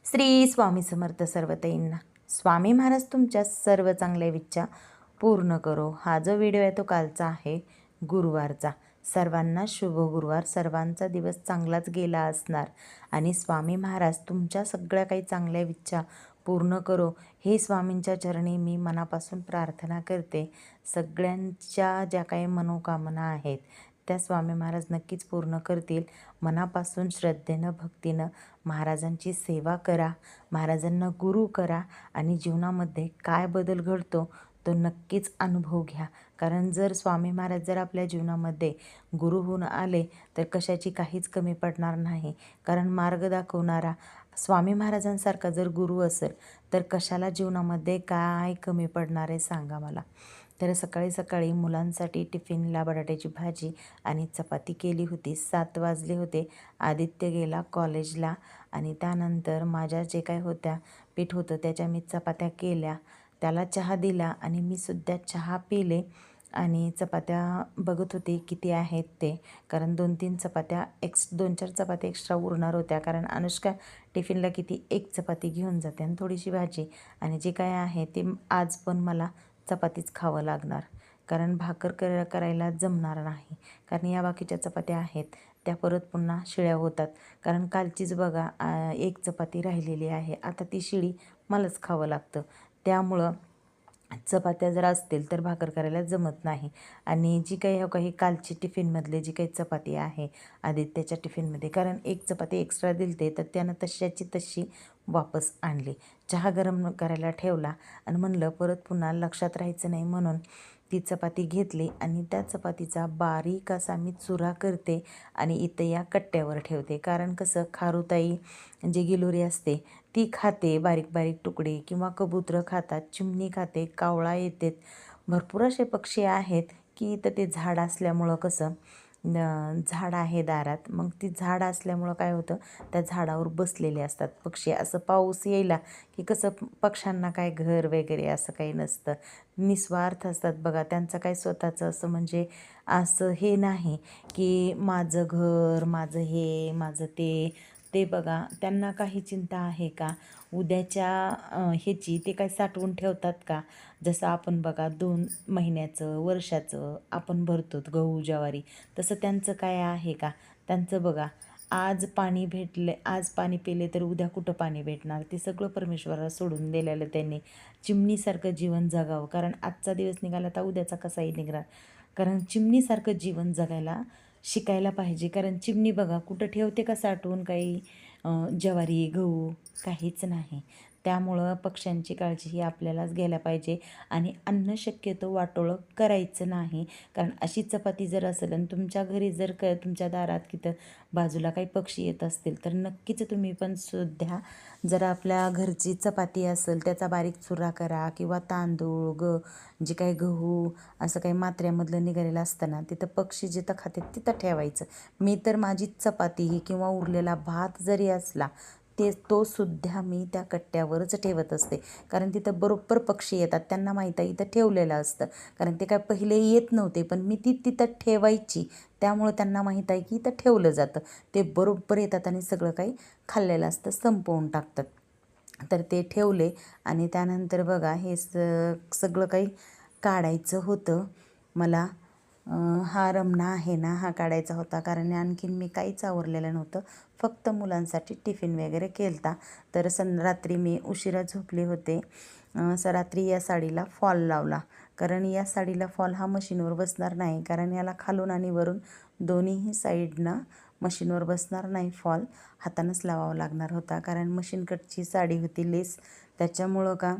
श्री स्वामी समर्थ सर्वतेंना. स्वामी महाराज तुमच्या सर्व चांगल्या इच्छा पूर्ण करो. हा जो व्हिडिओ आहे तो कालचा आहे, गुरुवारचा. सर्वांना शुभ गुरुवार. सर्वांचा दिवस चांगलाच गेला असणार आणि स्वामी महाराज तुमच्या सगळ्या काही चांगल्या इच्छा पूर्ण करो हे स्वामींच्या चरणी मी मनापासून प्रार्थना करते. सगळ्यांच्या ज्या काही मनोकामना आहेत त्या स्वामी महाराज नक्कीच पूर्ण करतील. मनापासून श्रद्धेनं भक्तीनं महाराजांची सेवा करा, महाराजांना गुरु करा आणि जीवनामध्ये काय बदल घडतो तो नक्कीच अनुभव घ्या. कारण जर स्वामी महाराज जर आपल्या जीवनामध्ये गुरु होऊन आले तर कशाची काहीच कमी पडणार नाही. कारण मार्ग दाखवणारा स्वामी महाराजांसारखा जर गुरु असेल तर कशाला जीवनामध्ये काय कमी पडणार आहे सांगा मला. तर सकाळी सकाळी मुलांसाठी टिफिनला बटाट्याची भाजी आणि चपाती केली होती. 7 वाजले होते. आदित्य गेला कॉलेजला आणि त्यानंतर माझ्या जे काय होत्या पीठ होतं त्याच्या मी चपात्या केल्या, त्याला चहा दिला आणि मी सुद्धा चहा पिले आणि चपात्या बघत होते किती आहेत ते. कारण 2-3 चपात्या 2-4 चपात्या एक्स्ट्रा उरणार होत्या. कारण अनुष्का टिफिनला किती 1 चपाती घेऊन जाते आणि थोडीशी भाजी आणि जे काय आहे ते आज पण मला चपातीच खावं लागणार. कारण भाकर करायला जमणार नाही. कारण या बाकीच्या चपात्या आहेत त्या परत पुन्हा शिळ्या होतात. कारण कालचीच बघा 1 चपाती राहिलेली आहे. आता ती शिळी मलाच खावं लागतं. त्यामुळं चपात्या जर असतील तर भाकर करायला जमत नाही. आणि जी काही कालची टिफिनमधले जी काही चपाती आहे आदित्याच्या टिफिनमध्ये, कारण 1 चपाती एक्स्ट्रा दिलते तर त्यानं तशाची तशी वापस आणली. चहा गरम करायला ठेवला आणि म्हणलं परत पुन्हा लक्षात राहायचं नाही म्हणून ती चपाती घेतली आणि त्या चपातीचा बारीक असा मी चुरा करते आणि इथं या कट्ट्यावर ठेवते. कारण कसं खारुताई जी गिलोरी असते ती खाते बारीक बारीक तुकडे, किंवा कबूतरं खातात, चिमणी खाते, कावळा येतात, भरपूर असे पक्षी आहेत की इथं ते झाड असल्यामुळं कसं झाड आहे दारात. मग ती झाड असल्यामुळं काय होतं त्या झाडावर बसलेले असतात पक्षी. असं पाऊस यायला की कसं पक्ष्यांना काय घर वगैरे असं काही नसतं, निस्वार्थ असतात बघा. त्यांचं काय स्वतःचं असं म्हणजे असं हे नाही की माझं घर, माझं हे, माझं ते बघा. त्यांना काही चिंता आहे का उद्याच्या ह्याची? ते काय साठवून ठेवतात का? जसं आपण बघा 2 महिन्याचं वर्षाचं आपण भरतो गहू ज्वारी, तसं त्यांचं काय आहे का? त्यांचं बघा आज पाणी भेटले, आज पाणी पिले तर उद्या कुठं पाणी भेटणार? ते सगळं परमेश्वराला सोडून दिलेलं त्यांनी. चिमणीसारखं जीवन जगावं. कारण आजचा दिवस निघाला तर उद्याचा कसाही निघणार. कारण चिमणीसारखं जीवन जगायला शिकायला पाहिजे. कारण चिमणी बघा कुठं ठेवते का साठवून काही ज्वारी गहू? काहीच नाही. त्यामुळं पक्ष्यांची काळजी ही आपल्यालाच घ्यायला पाहिजे आणि अन्न शक्यतो वाटोळं करायचं नाही. कारण अशी चपाती जर असेल आणि तुमच्या घरी जर तुमच्या दारात तिथं बाजूला काही पक्षी येत असतील तर नक्कीच तुम्ही पण सुद्धा जर आपल्या घरची चपाती असेल त्याचा बारीक चुरा करा, किंवा तांदूळ जे काही गहू असं काही मात्र्यामधलं निघालेलं असतं ना तिथं पक्षी जिथं खातात तिथं ठेवायचं. मी तर माझी चपाती किंवा उरलेला भात जरी असला तो सुद्धा मी त्या कट्ट्यावरच ठेवत असते. कारण तिथं बरोबर पक्षी येतात, त्यांना माहीत आहे इथं ठेवलेलं असतं. कारण ते काय पहिले येत नव्हते पण मी तिथं ठेवायची, त्यामुळं त्यांना माहीत आहे की इथं ठेवलं जातं. ते बरोबर येतात आणि सगळं काही खाल्लेलं असतं संपवून टाकतात. तर ते ठेवले आणि त्यानंतर बघा हे सगळं काही काढायचं होतं मला. हा रमणा आहे ना हा काढायचा होता. कारण आणखीन मी काहीच आवरलेलं नव्हतं, फक्त मुलांसाठी टिफिन वगैरे केलता. तर रात्री मी उशिरा झोपले होते. रात्री या साडीला फॉल लावला. कारण या साडीला फॉल हा मशीनवर बसणार नाही. कारण याला खालून आणि वरून दोन्हीही साईडनं मशीनवर बसणार नाही. फॉल हातानंच लावावा लागणार होता. कारण मशीन कटची साडी होती लेस, त्याच्यामुळं का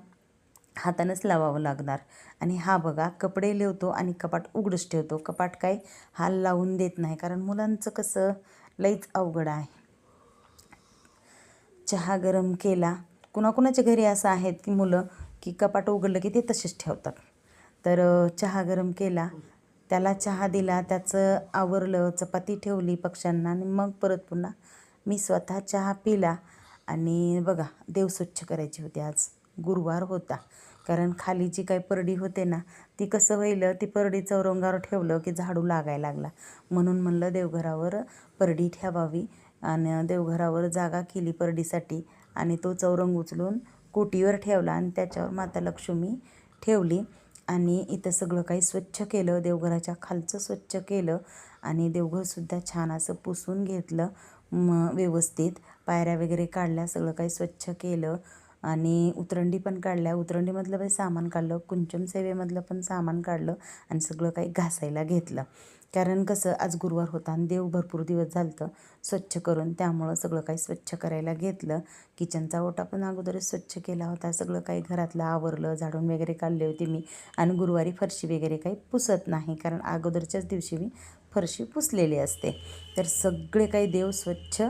हातानंच लावावं लागणार. आणि हा बघा कपडे लिवतो आणि कपाट उघडच ठेवतो. कपाट काय हा लावून देत नाही. कारण मुलांचं कसं लईच अवघड आहे. चहा गरम केला. कुणाकुणाच्या घरी असं आहेत की मुलं की कपाट उघडलं की ते तसेच ठेवतात. तर चहा गरम केला, त्याला चहा दिला, त्याचं आवरलं, चपाती ठेवली पक्ष्यांना आणि मग परत पुन्हा मी स्वतः चहा पिला. आणि बघा देव स्वच्छ करायची होती. आज गुरुवार होता. कारण खाली जी काही परडी होते ना ती कसं व्हायलं, ती परडी चौरंगावर ठेवलं की झाडू लागायला लागला. म्हणून म्हणलं देवघरावर परडी ठेवावी आणि देवघरावर जागा केली परडीसाठी. आणि तो चौरंग उचलून कोटीवर ठेवला आणि त्याच्यावर माता लक्ष्मी ठेवली. आणि इथं सगळं काही स्वच्छ केलं, देवघराच्या खालचं स्वच्छ केलं आणि देवघरसुद्धा छान असं पुसून घेतलं व्यवस्थित. पायऱ्या वगैरे काढल्या, सगळं काही स्वच्छ केलं आणि उतरंडी पण काढल्या. उतरंडीमधलं पण सामान काढलं, कुंचम सेवेमधलं पण सामान काढलं आणि सगळं काही घासायला घेतलं. कारण कसं आज गुरुवार होता आणि देव भरपूर दिवस झालं स्वच्छ करून, त्यामुळं सगळं काही स्वच्छ करायला घेतलं. किचनचा ओटा पण अगोदरच स्वच्छ केला होता. सगळं काही घरातलं आवरलं, झाडून वगैरे काढले होते मी. आणि गुरुवारी फरशी वगैरे काही पुसत नाही, कारण अगोदरच्याच दिवशी मी फरशी पुसलेली असते. तर सगळे काही देव स्वच्छ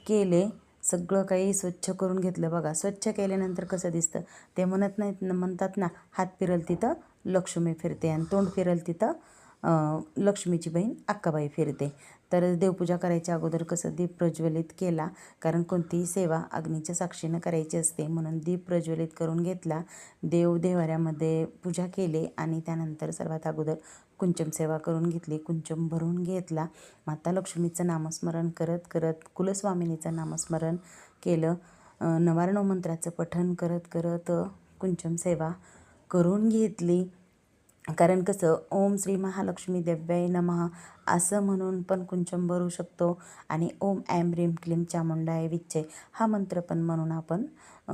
केले, सगळं काही स्वच्छ करून घेतलं. बघा, स्वच्छ केल्यानंतर कसं दिसतं ते म्हणतात ना, हात फिरल तिथं लक्ष्मी फिरते आणि तोंड फिरल तिथं लक्ष्मीची बहीण अक्काबाई फिरते. तर देवपूजा करायच्या अगोदर कसं दीप प्रज्वलित केला, कारण कोणतीही सेवा अग्नीच्या साक्षीनं करायची असते, म्हणून दीप प्रज्वलित करून घेतला. देवाऱ्यामध्ये पूजा केली आणि त्यानंतर सर्वात अगोदर कुंचम सेवा करून घेतली. कुंचम भरून घेतला. माता लक्ष्मीचं नामस्मरण करत करत कुलस्वामिनीचं नामस्मरण केलं. नवार्णव मंत्राचं पठण करत करत कुंचम सेवा करून घेतली. कारण कसं ओम श्री महालक्ष्मी देव्याय नमः असं म्हणून पण कुंचम भरू शकतो आणि ओम ऐं ह्रीं क्लीं चामुंडाय विच्चे हा मंत्र पण म्हणून आपण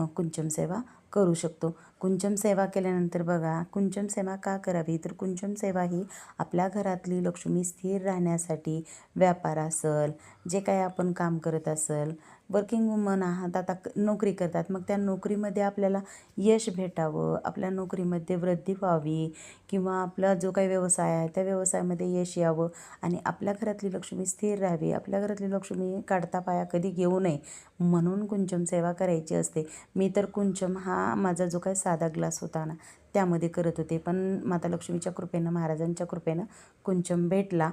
कुंचम सेवा करू शकतो. कुंचम सेवा केल्यानंतर बघा, कुंचम सेवा का करावी, तर कुंचम सेवा ही आपल्या घरातली लक्ष्मी स्थिर राहण्यासाठी, व्यापार असेल, जे काही आपण काम करत असेल, वर्किंग वुमन आहात, आता नोकरी करतात, मग त्या नोकरीमध्ये आपल्याला यश भेटावं, आपल्या नोकरीमध्ये वृद्धी व्हावी, किंवा आपला जो काही व्यवसाय आहे त्या व्यवसायामध्ये यश यावं आणि आपल्या घरातली लक्ष्मी स्थिर राहावी, आपल्या घरातली लक्ष्मी काढता पाया कधी घेऊ नये, म्हणून कुंचम सेवा करायची असते. मी तर कुंचम हा माझा जो काही साधा ग्लास होता ना त्यामध्ये करत होते, पण माता लक्ष्मीच्या कृपेनं, महाराजांच्या कृपेनं कुंचम भेटला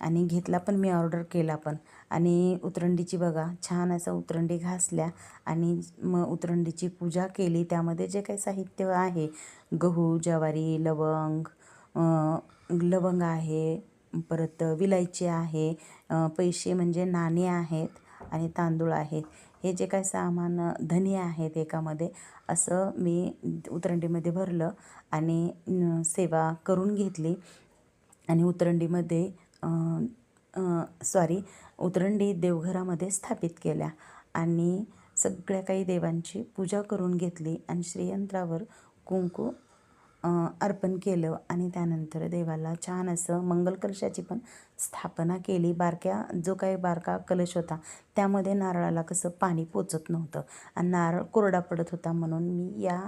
आणि घेतला पण, मी ऑर्डर केला पण. आणि उतरंडीची बघा, छान असं उतरंडी घासल्या आणि मग उतरंडीची पूजा केली. त्यामध्ये जे काही साहित्य आहे, गहू, ज्वारी, लवंग आहे, परत विलायची आहे, पैसे म्हणजे नाणे आहेत आणि तांदूळ आहेत. हे जे काही सामान, धने आहेत एकामध्ये, असं मी उतरंडीमध्ये भरलं आणि सेवा करून घेतली. आणि उतरंडी देवघरामध्ये स्थापित केल्या आणि सगळ्या काही देवांची पूजा करून घेतली आणि श्रीयंत्रावर कुंकू अर्पण केलं आणि त्यानंतर देवाला छान असं मंगल कलशाची पण स्थापना केली. जो काही बारका कलश होता त्यामध्ये नारळाला कसं पाणी पोचत नव्हतं आणि नारळ कोरडा पडत होता, म्हणून मी या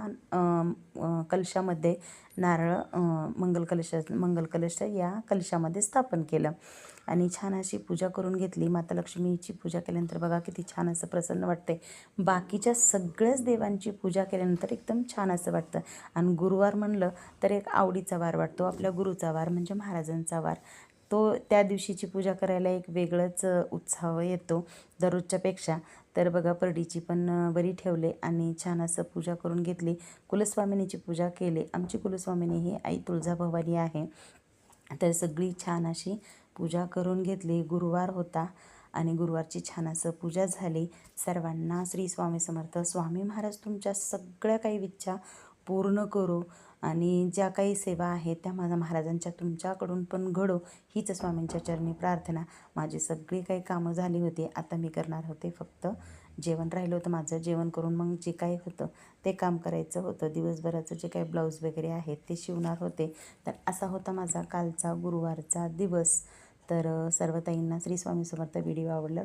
कलशामध्ये मंगल कलश या कलशामध्ये स्थापन केलं आणि छान अशी पूजा करून घेतली. माता लक्ष्मीची पूजा केल्यानंतर बघा किती छान असं प्रसन्न वाटते. बाकीच्या सगळ्याच देवांची पूजा केल्यानंतर एकदम छान असं वाटतं. आणि गुरुवार म्हणलं तर एक आवडीचा वार वाटतो, आपल्या गुरुचा वार म्हणजे महाराजांचा वार. त्या दिवशीची पूजा करायला एक वेगळंच उत्साह येतो दररोजच्यापेक्षा. तर बघा, परडीची पण बरी ठेवले आणि छान असं पूजा करून घेतली. कुलस्वामिनीची पूजा केली. आमची कुलस्वामिनी ही आई तुळजाभवानी आहे. तर सगळी छान अशी पूजा करून घेतली. गुरुवार होता आणि गुरुवारची छान असं पूजा झाली. सर्वांना श्री स्वामी समर्थ. स्वामी महाराज तुमच्या सगळ्या काही इच्छा पूर्ण करो आणि ज्या काही सेवा आहेत त्या माझ्या महाराजांच्या तुमच्याकडून पण घडो, हीच स्वामींच्या चरणी प्रार्थना. माझी सगळी काही कामं झाली होती. आता मी करणार होते फक्त जेवण राहिलं होतं माझं. जेवण करून मग जे काही होतं ते काम करायचं होतं. दिवसभराचं जे काही ब्लाऊज वगैरे आहेत ते शिवणार होते. तर असा होता माझा कालचा गुरुवारचा दिवस. तर सर्व ताईंना श्री स्वामी समर्थ. व्हिडिओ आवडला